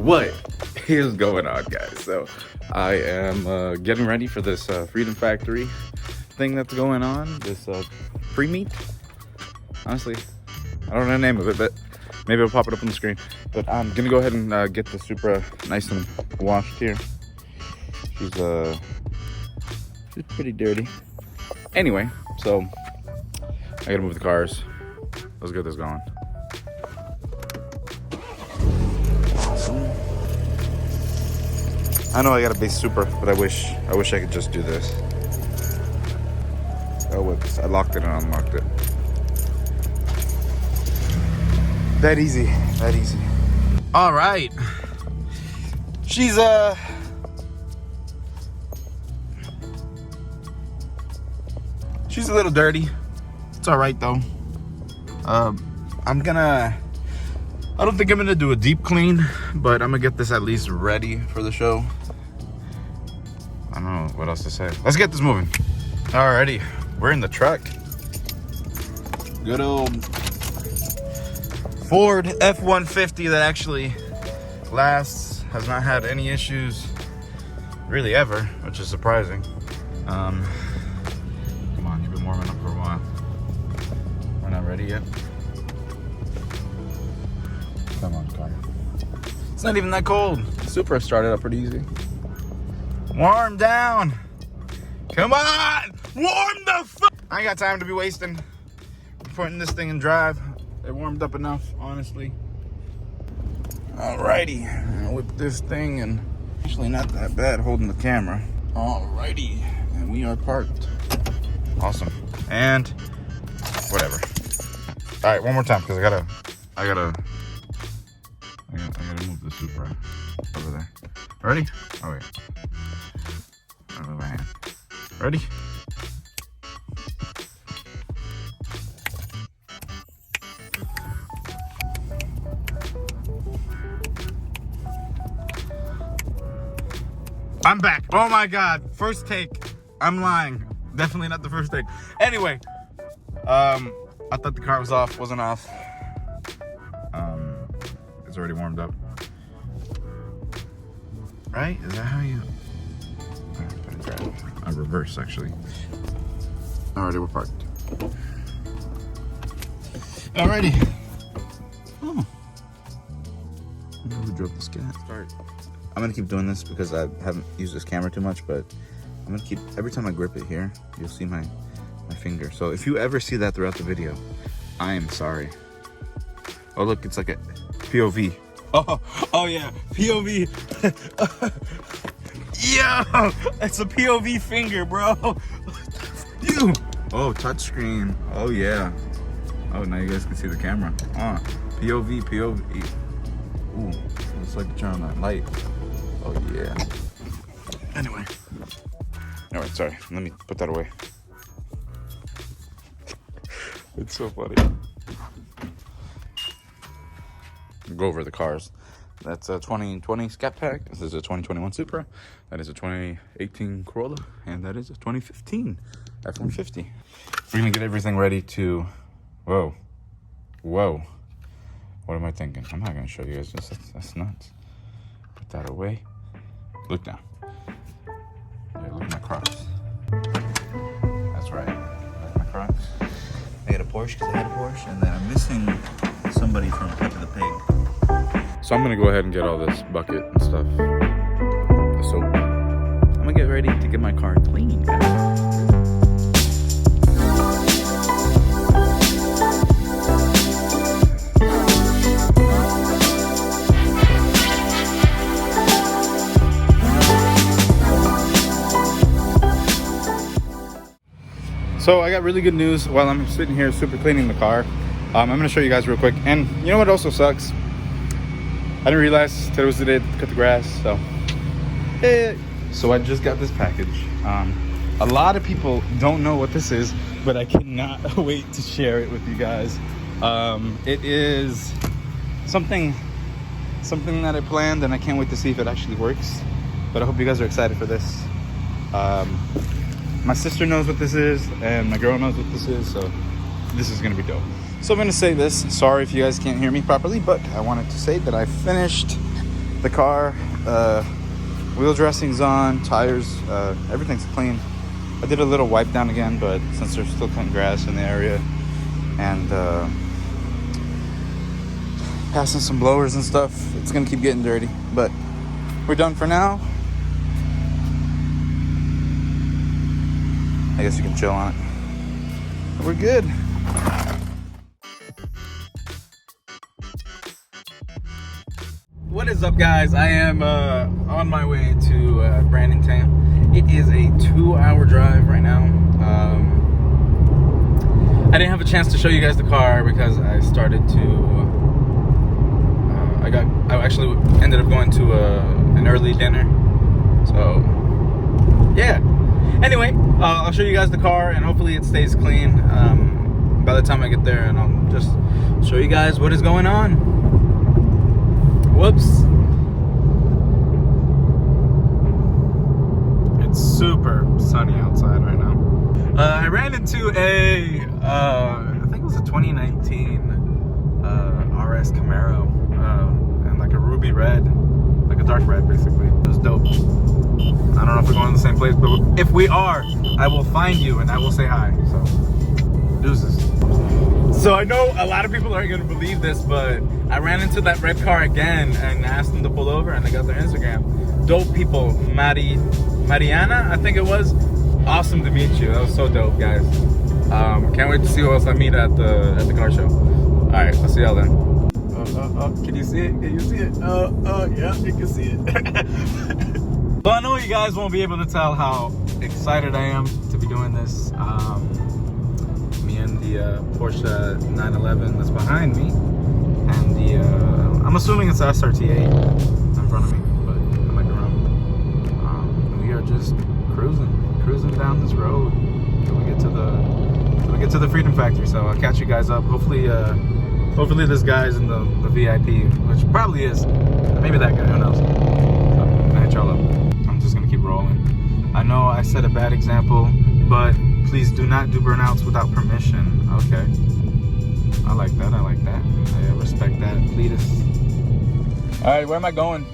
What is going on, guys? So I am getting ready for this Freedom Factory thing that's going on, this free meat. Honestly, I don't know the name of it, but maybe I'll pop it up on the screen. But I'm gonna go ahead and get the Supra nice and washed here. She's pretty dirty. Anyway, so I gotta move the cars. Let's get this going. I know I got a base Supra, but I wish I could just do this. Oh, whoops! I locked it and unlocked it. That easy, that easy. All right. She's a little dirty. It's all right though. I don't think I'm gonna do a deep clean, but I'm gonna get this at least ready for the show. I don't know what else to say. Let's get this moving. Alrighty, we're in the truck. Good old Ford F-150 that actually lasts, has not had any issues really ever, which is surprising. Come on, you've been warming up for a while. We're not ready yet. Come on, car. It's not even that cold. Supra started up pretty easy. Warm down. Come on, warm the fuck. I ain't got time to be wasting putting this thing in drive. It warmed up enough, honestly. Alrighty, I'll whip this thing, and actually not that bad holding the camera. Alrighty, and we are parked. Awesome, and whatever. All right, one more time, because I gotta move the Supra over there. Ready? Oh wait. I'll move my hand. Ready? I'm back. Oh my God. First take. I'm lying. Definitely not the first take. Anyway, I thought the car was off. Wasn't off. It's already warmed up. Right? Is that how you... I reverse, actually. Alrighty, we're parked. Alrighty. Oh. Who drove this cat? Start. I'm gonna keep doing this because I haven't used this camera too much, but I'm gonna keep, every time I grip it here, you'll see my finger. So if you ever see that throughout the video, I am sorry. Oh look, it's like a POV. Oh yeah, POV. Yo, it's a POV finger, bro. You. Oh, touchscreen. Oh yeah. Oh, now you guys can see the camera. POV. Ooh, looks like to turn on that light. Oh yeah. Anyway. All right, sorry. Let me put that away. It's so funny. Go over the cars. That's a 2020 Scat Pack. This is a 2021 Supra. That is a 2018 Corolla. And that is a 2015 F-150. We're gonna get everything ready to... Whoa. What am I thinking? I'm not gonna show you guys this. That's nuts. Put that away. Look down. Yeah, look at my Crocs. That's right. That's my Crocs. I got a Porsche because I had a Porsche, and then I'm missing somebody from Peppa the Pig. So I'm gonna go ahead and get all this bucket and stuff. The soap. I'm gonna get ready to get my car clean, guys. So I got really good news while I'm sitting here super cleaning the car. I'm gonna show you guys real quick. And you know what also sucks? I didn't realize today was the day to cut the grass, so. So I just got this package. A lot of people don't know what this is, but I cannot wait to share it with you guys. It is something that I planned, and I can't wait to see if it actually works. But I hope you guys are excited for this. My sister knows what this is, and my girl knows what this is, so this is gonna be dope. So I'm gonna say this. Sorry if you guys can't hear me properly, but I wanted to say that I finished the car. Wheel dressing's on, tires, everything's clean. I did a little wipe down again, but since there's still cutting grass in the area and passing some blowers and stuff, it's gonna keep getting dirty. But we're done for now. I guess you can chill on it. We're good. What is up, guys? I am on my way to Brandontown. It is a 2-hour drive right now. I didn't have a chance to show you guys the car because I started to I actually ended up going to an early dinner. So yeah, anyway, I'll show you guys the car and hopefully it stays clean by the time I get there, and I'll just show you guys what is going on. Whoops. It's super sunny outside right now. I ran into a I think it was a 2019 RS Camaro, and like a ruby red, like a dark red basically. It was dope. I don't know if we're going to the same place, but if we are, I will find you and I will say hi. So, deuces. So I know a lot of people aren't going to believe this, but I ran into that red car again and asked them to pull over, and I got their Instagram. Dope people. Mariana, I think it was. Awesome to meet you. That was so dope, guys. Can't wait to see who else I meet at the car show. All right, I'll see y'all then. Can you see it? Can you see it? Yeah, you can see it. So I know you guys won't be able to tell how excited I am to be doing this. Me and the Porsche 911 that's behind me, and the I'm assuming it's SRT8 in front of me, but I might be wrong. We are just cruising down this road till we get to the Freedom Factory. So I'll catch you guys up. Hopefully this guy's in the VIP, which probably is. Maybe that guy, who knows? So I'll hit y'all up. I'm just gonna keep rolling. I know I set a bad example, but please do not do burnouts without permission. Okay. I like that. I respect that. Cletus. All right, where am I going?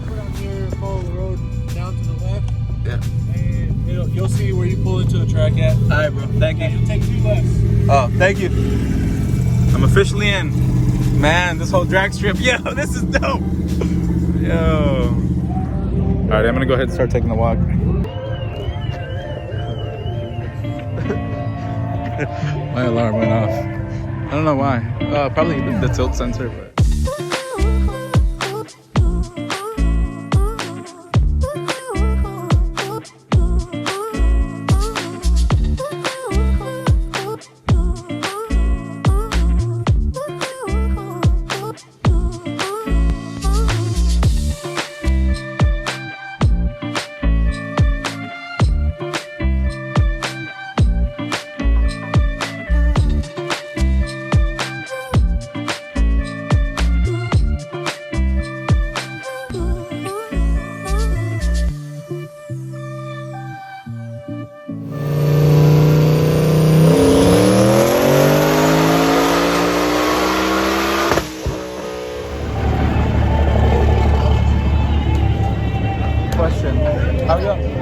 We're down here, follow the road down to the left. Yeah. And you'll see where you pull into the track at. All right, bro. Thank you. You'll take 2 lefts. Oh, thank you. I'm officially in. Man, this whole drag strip. Yo, this is dope. Yo. All right, I'm gonna go ahead and start taking the walk. My alarm went off. I don't know why. Probably the tilt sensor, but.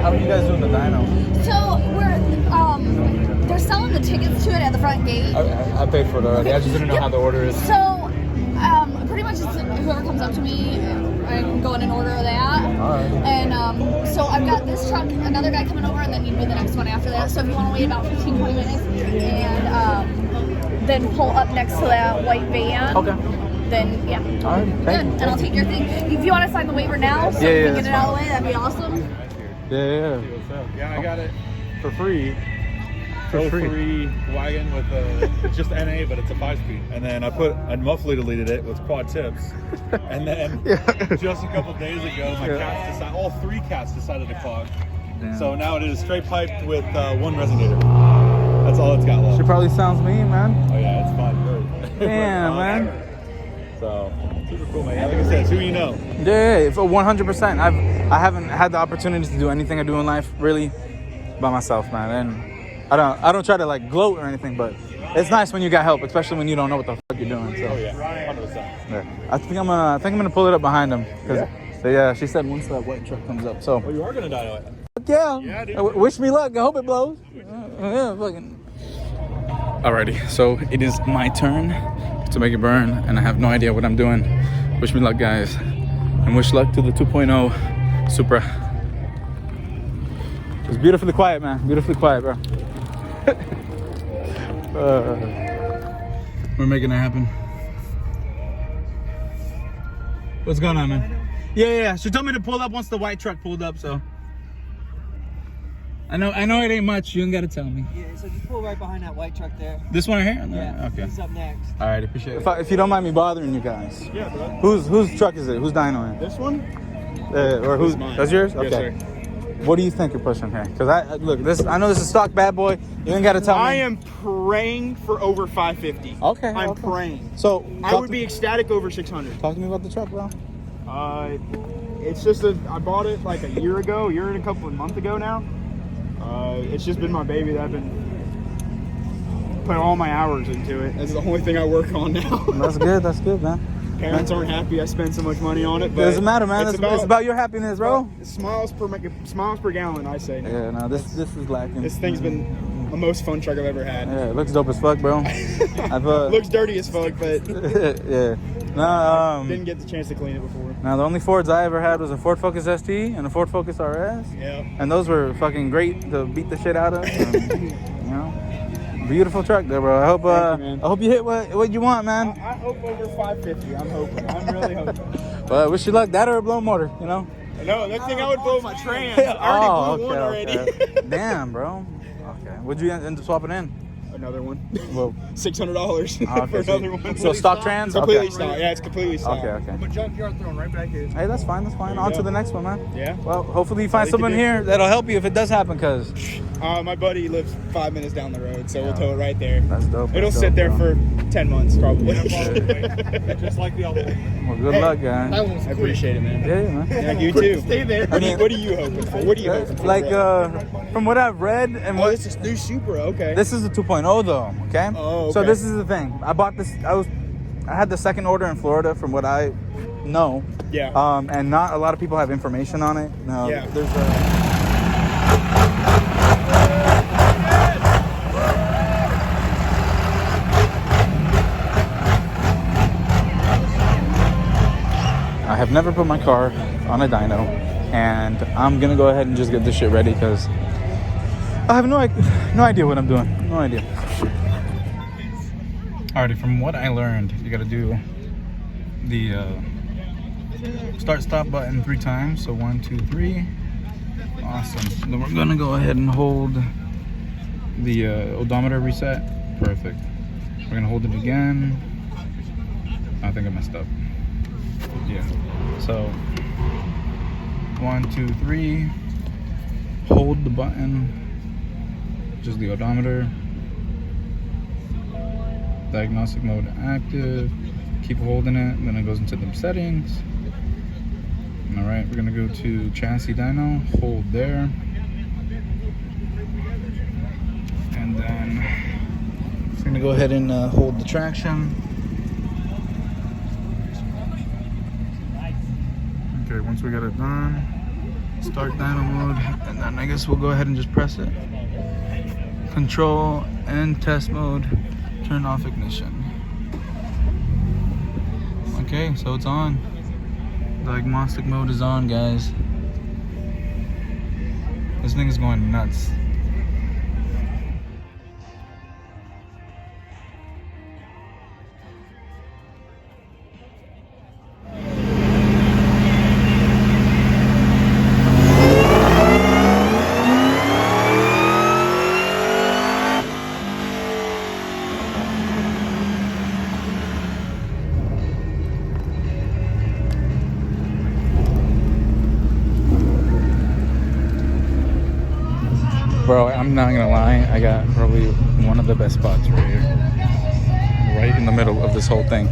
How are you guys doing the dyno? So we're they're selling the tickets to it at the front gate. I paid for it already. Okay. I just didn't know how the order is. So pretty much it's whoever comes up to me, I'm going in order of that. Alright. And so I've got this truck, another guy coming over, and then you'd be the next one after that. So if you want to wait about 15-20 minutes and then pull up next to that white van. Okay. Then yeah. Alright. Good. And I'll take your thing. If you want to sign the waiver now, so we can get it out of the way, that'd be awesome. Yeah. Yeah, I got it For free. for free wagon with it's just NA, but it's a 5-speed. And then I muffly deleted it with quad tips. And then just a couple days ago, my cats decided, all 3 cats decided to clog. Damn. So now it is straight piped with 1 resonator. That's all it's got left. She probably sounds mean, man. Oh yeah, it's fun. Damn, man. So super cool, man. Like I said, it's who you know. Yeah, for 100%. I haven't had the opportunity to do anything I do in life really by myself, man. And I don't try to like gloat or anything, but it's nice when you got help, especially when you don't know what the fuck you're doing. So. Oh yeah, 100%. Yeah. I think I'm gonna pull it up behind them because she said once that white truck comes up. So Oh, you are gonna dyno it. yeah, dude. Wish me luck. I hope it blows. Yeah, fucking. Alrighty, so it is my turn to make it burn, and I have no idea what I'm doing. Wish me luck, guys, and wish luck to the 2.0 Supra. It's beautifully quiet, man. Beautifully quiet, bro. We're making it happen. What's going on, man? Yeah. She told me to pull up once the white truck pulled up, so. I know it ain't much. You ain't gotta tell me. Yeah, so just pull right behind that white truck there. This one right here? Yeah. Okay. He's up next. All right, appreciate it. If you don't mind me bothering you guys. Yeah, bro. Whose truck is it? Who's dynoing? This one? Or who's mine. That's yours? Yes, Okay. sir. What do you think you're pushing here? Because I know this is stock bad boy. You ain't gotta tell me. I am praying for over 550. Okay. I'm okay. praying. So I would be ecstatic over 600. Talk to me about the truck, bro. It's just I bought it like a year and a couple of months ago now. It's just been my baby that I've been putting all my hours into it. That's the only thing I work on now. That's good, man. Parents aren't happy I spend so much money on it, It but doesn't matter, man. It's about your happiness, bro. Smiles per gallon, I say. Yeah, no, this is lacking. This thing's been the most fun truck I've ever had. Yeah, it looks dope as fuck, bro. I've Looks dirty as fuck, but yeah. No, didn't get the chance to clean it before. now the only Fords I ever had was a Ford Focus ST and a Ford Focus RS. Yeah. And those were fucking great to beat the shit out of. You know, beautiful truck there, bro. I hope man. I hope you hit what you want, man. I hope over 550. I'm hoping. I'm really hoping. But wish you luck. That or a blow motor, you know. No, that thing I would blow my trans. I already blew one already. Okay. Damn, bro. Okay. Would you end up swapping in? Another one. Well, $600 for okay, another one. So stock trans? Completely Okay. stock. Yeah, it's completely stock. Okay. I'm a junkyard throwing right back in. Hey, that's fine. On to the next one, man. Yeah. Well, hopefully you find we can someone do. here that'll help you if it does happen, cause My buddy lives 5 minutes down the road, so we'll tow it right there. that's dope. It'll that's sit dope, there bro. for 10 months probably. Just like the other one. Well, good luck, guys. I appreciate it, man. Yeah, man. Yeah, you too. Stay there. What are you hoping for? What are you hoping for? Like, from what I've read and Oh, what this is new Supra. Okay. this is the 2.0 though, okay? Oh, So okay. this is the thing. I bought this. I had the second order in Florida, from what I know. Yeah. And not a lot of people have information on it. No. Yeah. There's I have never put my car on a dyno, and I'm gonna go ahead and just get this shit ready because I have no idea what I'm doing. No idea. Alrighty, from what I learned, you gotta do the start-stop button 3 times. So 1, 2, 3. Awesome. Then we're gonna go ahead and hold the odometer reset. Perfect. We're gonna hold it again. I think I messed up. Yeah. So 1, 2, 3. Hold the button. Just the odometer. Diagnostic mode active. Keep holding it. Then it goes into the settings. All right, we're gonna go to chassis dyno. Hold there. And then we're gonna go ahead and hold the traction. Okay, once we get it done, start dyno mode, and then I guess we'll go ahead and just press it. Control and test mode. Turn off ignition. Okay, so it's on. Diagnostic mode is on, guys. This thing is going nuts. Bro, I'm not gonna lie, I got probably one of the best spots right here. Right in the middle of this whole thing.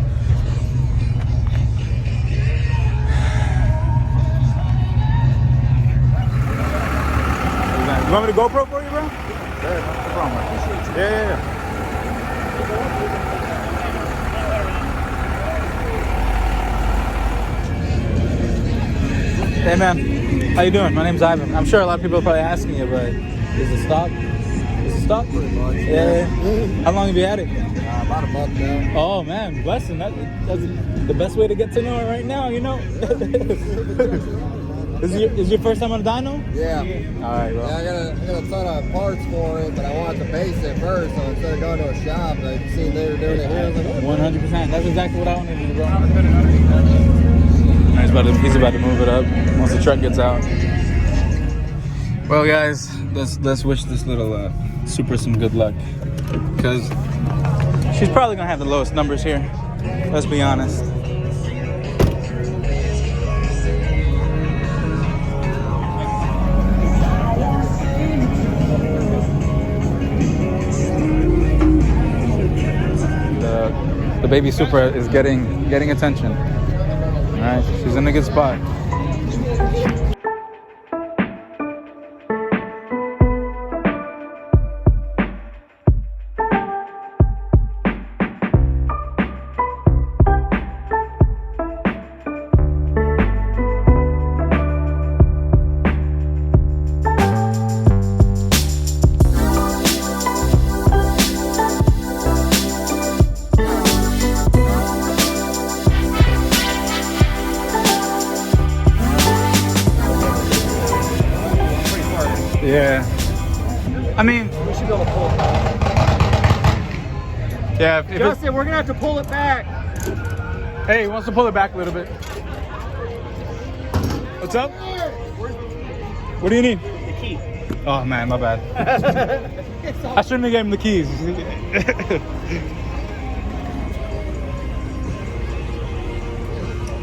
You want me to GoPro for you, bro? Yeah, no problem. Yeah. Hey man, how you doing? My name's Ivan. I'm sure a lot of people are probably asking you, but is it stock? Is it stock? Pretty much. Yeah. How long have you had it? About a month now. Oh man, blessing. That's the best way to get to know it right now, you know? Is your first time on a dyno? Yeah. All right, bro. Yeah, I got a ton of parts for it, but I wanted to base it first, so instead of going to a shop, I seen they were doing it here. I was like, oh. 100%. That's exactly what I wanted to do, bro. He's about to move it up once the truck gets out. Well, guys, let's wish this little Supra some good luck, because she's probably gonna have the lowest numbers here. Let's be honest. The baby Supra is getting attention. All right, she's in a good spot. Yeah. I mean, We should be able to pull it back. yeah. If Justin, we're gonna have to pull it back. hey, he wants to pull it back a little bit. What's up? What do you need? The key. Oh man, my bad. I shouldn't have gave him the keys.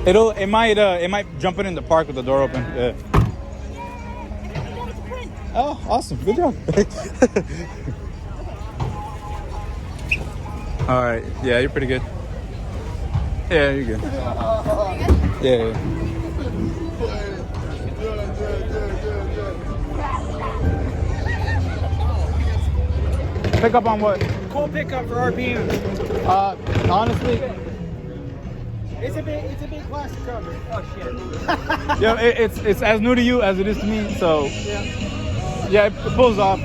It might jump it in the park with the door open. Yeah. Oh, awesome. Good job. All right. Yeah, you're pretty good. Yeah, you're good. Yeah. Pick up on what? Cool pickup for RPM. Honestly, It's a big plastic cover. Oh shit. yeah, it's as new to you as it is to me. So yeah, it pulls off.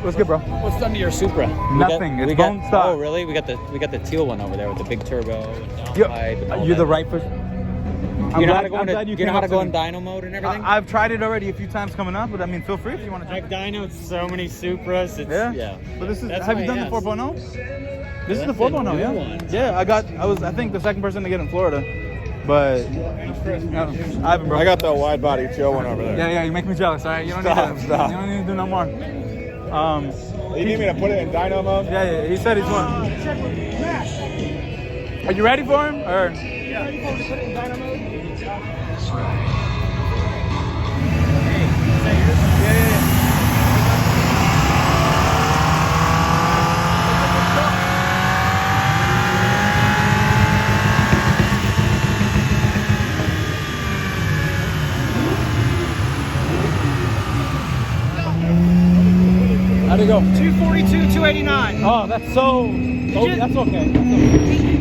What's good, bro? What's done to your Supra? Nothing. It's bone stock. Oh, really? We got the teal one over there with the big turbo. You're the right person. You know how to go in dyno mode and everything? I've tried it already a few times coming up, but I mean, feel free if you want to. I've dynoed so many Supras. Yeah. But this is. That's Have you my done the ass. 4.0? This is the That's the 4.0, new yeah. one. Yeah, I was I think the second person to get in Florida, but Ivan, bro. I got the wide body teal one over there. Yeah, you make me jealous. All right, you don't need to. Stop. You don't need to do no more. You need me to put it in dyno mode? Yeah, he said he's one. Are you ready for him? Or how'd it go? 242, 289. Oh, that's so. Oh, that's okay.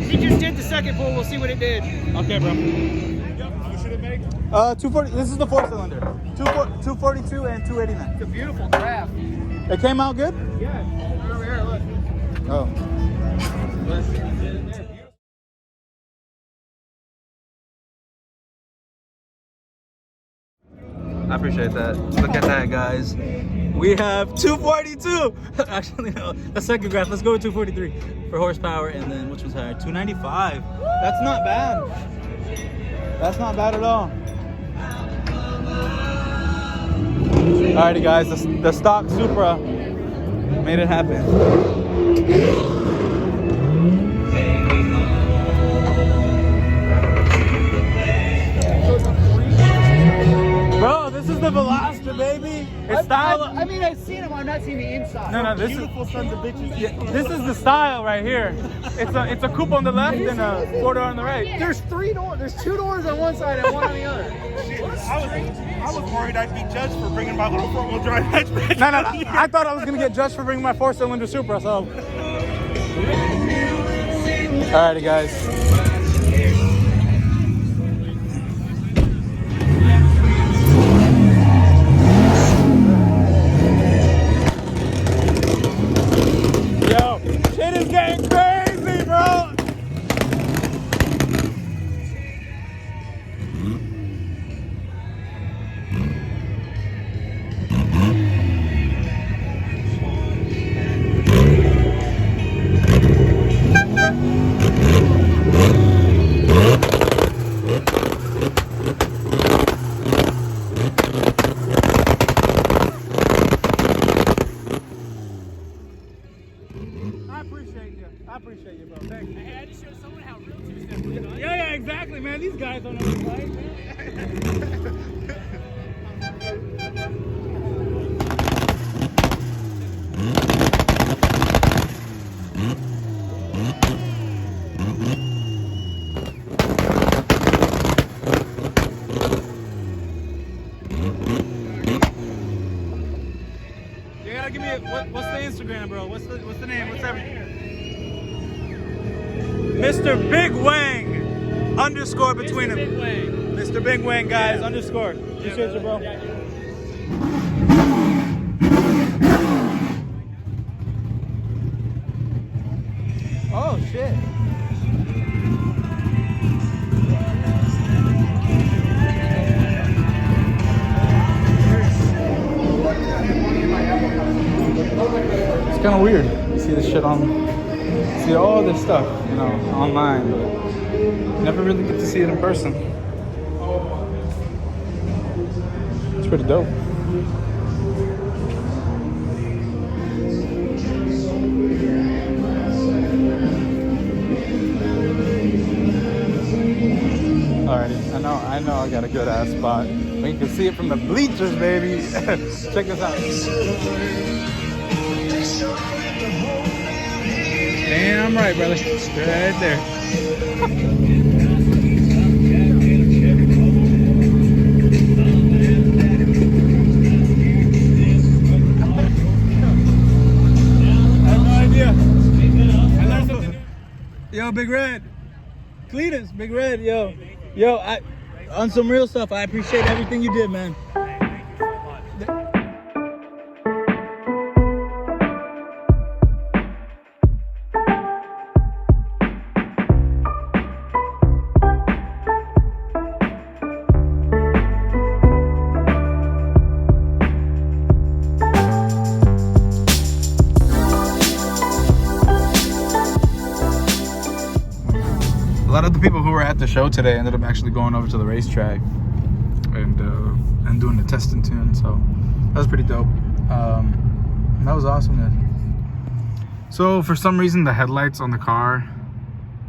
He just did the second pull. We'll see what it did. Okay, bro. What should it make? 240. This is the 4-cylinder. 242 and 289. It's a beautiful draft. It came out good. Yeah. Over here, look. Oh. I appreciate that. Look at that, guys. We have 242. Actually, no. The second graph. Let's go with 243 for horsepower, and then which one's higher? 295. That's not bad. That's not bad at all. Alrighty, guys. The stock Supra made it happen. Bro, this is the Veloster, baby. It's style. I mean, I've seen them. I'm not seeing the inside. No, this Beautiful is sons of bitches. yeah, this is the style right here. It's a coupe on the left and a 4-door on the right. There's 3 doors. There's 2 doors on one side and 1 on the other. I was worried I'd be judged for bringing my little front-wheel drive hatchback. No. I thought I was gonna get judged for bringing my 4-cylinder Supra. So, alrighty, guys. appreciate you, bro. Thank you. I had to show someone how real two-step was done. Yeah, exactly, man. These guys don't know what it's You gotta give me what's the Instagram, bro? What's the name? What's everything? Mr. Big Wang underscore between them. Mr. Big Wang, guys, underscore. Appreciate you, bro. Oh shit. It's kind of weird. You see this shit see all this stuff, you know, online, but you never really get to see it in person. It's pretty dope. Alrighty, I know I got a good ass spot. But you can see it from the bleachers, baby. Check this out. Damn right, brother. Right there. I have no idea. I learned something new. Yo, Big Red. Cletus, Big Red, yo, on some real stuff, I appreciate everything you did, man. A lot of the people who were at the show today ended up actually going over to the racetrack and doing the test and tune, so that was pretty dope. That was awesome, man. So for some reason the headlights on the car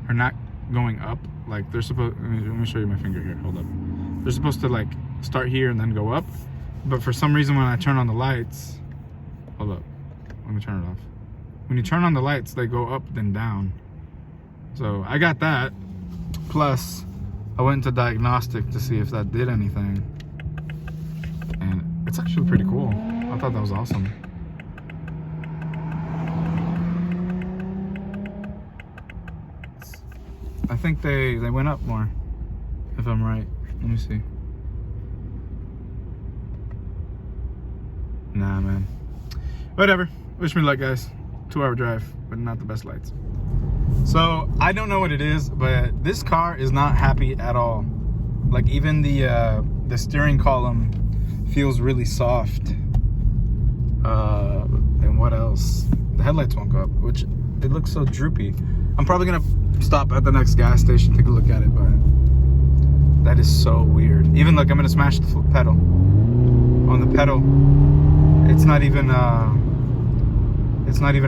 are not going up. Like they're supposed, let me show you my finger here, hold up. They're supposed to like start here and then go up, but for some reason when I turn on the lights, hold up, let me turn it off. When you turn on the lights, they go up then down. So I got that. Plus, I went into diagnostic to see if that did anything. And it's actually pretty cool. I thought that was awesome. I think they went up more, if I'm right. Let me see. Nah, man. Whatever. Wish me luck, guys. 2-hour drive, but not the best lights. So I don't know what it is, but this car is not happy at all. Like even the steering column feels really soft. And what else? The headlights won't go up, which it looks so droopy. I'm probably gonna stop at the next gas station, take a look at it, but that is so weird. Even look, I'm gonna smash the pedal. On the pedal, it's not even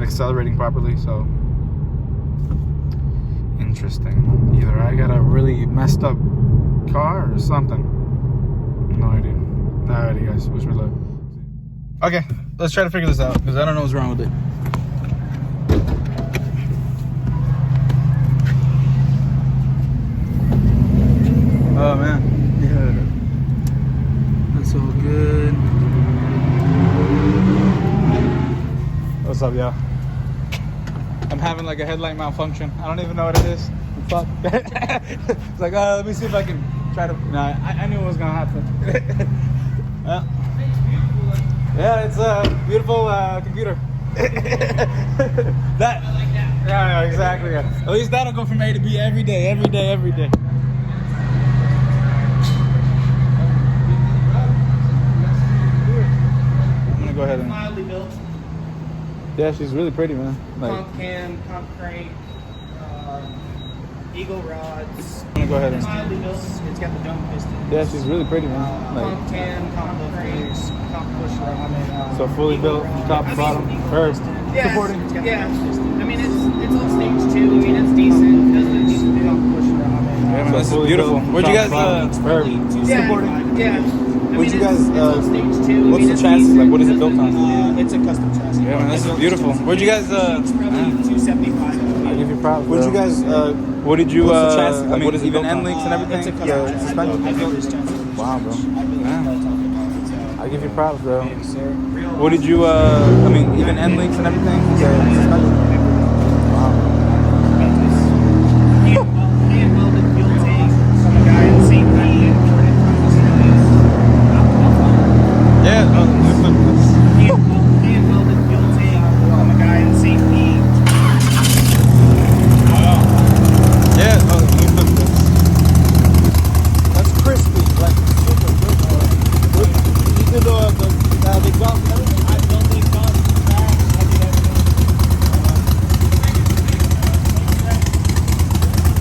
accelerating properly, so. Interesting. Either I got a really messed up car or something. No idea. Alrighty, guys. Wish me luck. Okay, let's try to figure this out because I don't know what's wrong with it. Oh man. Yeah. That's all good. What's up, y'all? I'm having like a headlight malfunction. I don't even know what it is. Fuck. It's like, let me see if I can try to. Nah, I knew what was gonna happen. Yeah, it's a beautiful computer. That. I like that. Yeah, exactly. Yeah. At least that'll go from A to B every day, every day, every day. I'm gonna go ahead and. Mildly built. Yeah, she's really pretty, man. Like, Pump cam, pump crank, eagle rods. I'm gonna go ahead and. Mildly built. It's got the dome piston. Yeah, she's really pretty, man. Pump Like, cam, pump cranks, pump push rod. so fully built from top to bottom. First, Yeah, supporting. yeah. I mean, it's a this is beautiful. Where'd you guys supporting? Yeah. Where'd you guys what's the chassis like? What is it built on? It's a custom chassis. Yeah, man, this is beautiful. Where'd you guys 275. I give you props. What'd you guys what did you What's the chassis? I mean, what is it even end links and everything? It's a custom chassis. Suspension? I built this chassis. Wow, bro. Yeah. I give you props, bro. What did you I mean, even end links and everything? Suspension? Wow. Hand welded fuel tank from a guy in St. Pete. Yeah, Hand welded fuel tank from a guy in St. Pete. yeah, That's crispy, like super good. You did the exhaust and everything? I built the exhaust, I did everything.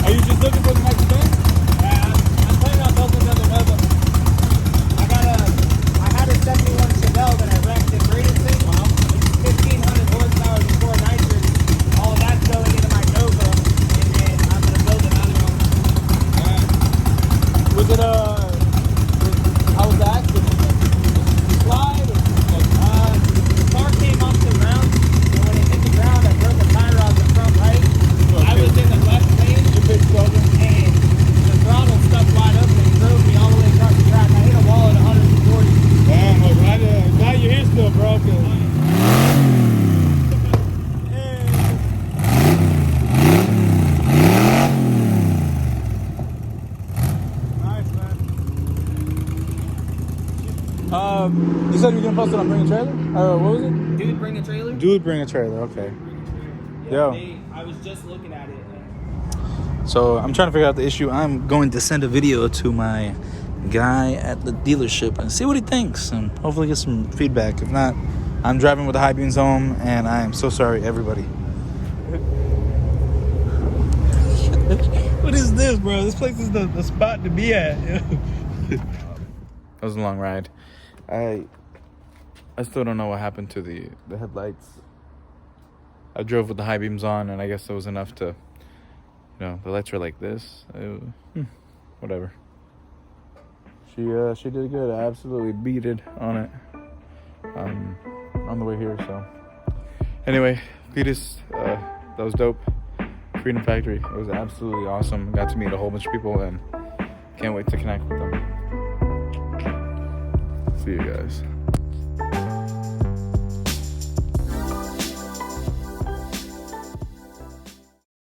Are you just looking for the next thing? Yeah, I'm planning on building another level. I had a 71 Chevelle that I wrecked in Bradenton. Wow. It's 1,500 horsepower before nitrous. All of that's going into my Nova, and then I'm gonna build another one. Was it how was the accident? Slide? Or, the car came off the ground, and when it hit the ground, I broke a tire out the front right. I was in the left lane, and the throttle stuck wide open and drove me all the way across the track. I hit a wall at 140. Damn, well, glad your hand's still broken. Nice, man. you said you were gonna post it on Bring a Trailer? What was it? Dude, bring a trailer? Dude, Bring a Trailer, okay. Yo. I was just looking at it. So I'm trying to figure out the issue. I'm going to send a video to my guy at the dealership and see what he thinks and hopefully get some feedback. If not, I'm driving with the high beams home and I am so sorry, everybody. What is this, bro? This place is the spot to be at. That was a long ride. I still don't know what happened to the headlights. I drove with the high beams on and I guess that was enough to, the lights were like this. Whatever. She did good. I absolutely beat it on it on the way here. So anyway, Cletus, that was dope. Freedom Factory. It was absolutely awesome. Got to meet a whole bunch of people and can't wait to connect with them. See you guys.